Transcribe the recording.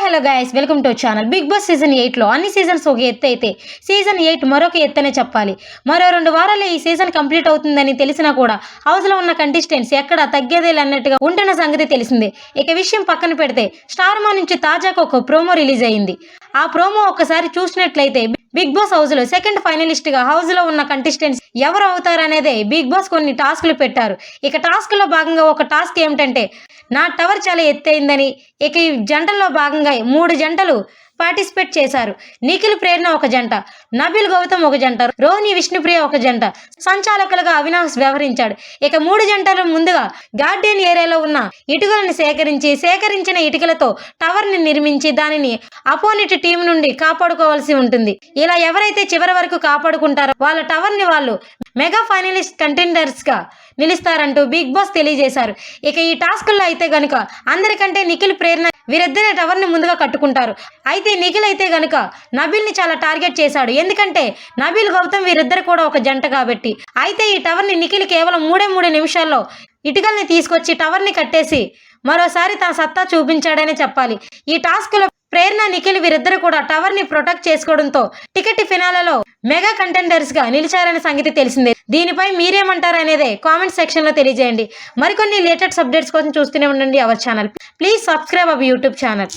Hello guys, welcome to channel. Bigg Boss season 8లో అన్ని seasons ఒక ఎత్తు అయితే సీజన్ 8 మరొక ఎత్తనే చెప్పాలి. మరో 2 వారాల్లో ఈ సీజన్ కంప్లీట్ అవుతుందని తెలిసినా కూడా హౌస్లో ఉన్న కంటెస్టెంట్స్ ఎక్కడ తగ్గేదేలే అన్నట్టుగా ఉంటున్న సంగతి తెలిసిందే. ఇక విషయం పక్కన పెడితే స్టార్ మా నుంచి తాజాగా ఒక ప్రోమో రిలీజ్ అయింది. ఆ ప్రోమో ఒక్కసారి చూసినట్లయితే బిగ్ బాస్ హౌస్ లో సెకండ్ ఫైనలిస్ట్ గా హౌస్ లో ఉన్న కంటెస్టెంట్స్ ఎవరు అవుతారనేదే బిగ్ బాస్ కొన్ని టాస్క్లు పెట్టారు. ఇక టాస్క్ లో భాగంగా ఒక టాస్క్ ఏమిటంటే నా టవర్ చాలా ఎత్తైందని. ఇక ఈ జంటల్లో భాగంగా 3 జంటలు పార్టిసిపేట్ చేశారు. నిఖిల్ ప్రేరణ ఒక జంట, నబిల్ గౌతమ్ ఒక జంట, రోహిణి విష్ణుప్రియ ఒక జంట, సంచాలకులుగా అవినాష్ వ్యవహరించాడు. ఇక 3 జంటలు ముందుగా గార్డెన్ ఏరియాలో ఉన్న ఇటుకలను సేకరించిన ఇటుకలతో టవర్ ని నిర్మించి దానిని అపోనెంట్ టీం నుండి కాపాడుకోవాల్సి ఉంటుంది. ఇలా ఎవరైతే చివరి వరకు కాపాడుకుంటారో వాళ్ళ టవర్ ని వాళ్ళు మెగా ఫైనలిస్ట్ కంటెండర్స్ గా నిలుస్తారంటూ బిగ్ బాస్ తెలియజేశారు. ఇక ఈ టాస్క్లో అయితే గనుక అందరికంటే నిఖిల్ ప్రేరణ వీరిద్దరే టవర్ ని ముందుగా కట్టుకుంటారు. అయితే నిఖిల్ అయితే గనుక నబిల్ ని చాలా టార్గెట్ చేశాడు. ఎందుకంటే నబిల్ గౌతమ్ వీరిద్దరు కూడా ఒక జంట కాబట్టి. అయితే ఈ టవర్ ని నిఖిల్ కేవలం 3 నిమిషాల్లో ఇటుకల్ని తీసుకొచ్చి టవర్ ని కట్టేసి మరోసారి తన సత్తా చూపించాడనే చెప్పాలి. ఈ టాస్క్ లో ప్రేరణ నిఖిల్ వీరిద్దరు కూడా టవర్ ని ప్రొటెక్ట్ చేసుకోవడంతో టికెట్ ఫినాలలో మెగా కంటెండర్స్ గా నిలిచారనే సంగతి తెలిసిందే. దీనిపై మీరేమంటారు అనేదే కామెంట్ సెక్షన్ లో తెలియజేయండి. మరికొన్ని లేటెస్ట్ అప్డేట్స్ కోసం చూస్తూనే ఉండండి our channel. Please subscribe our YouTube channel.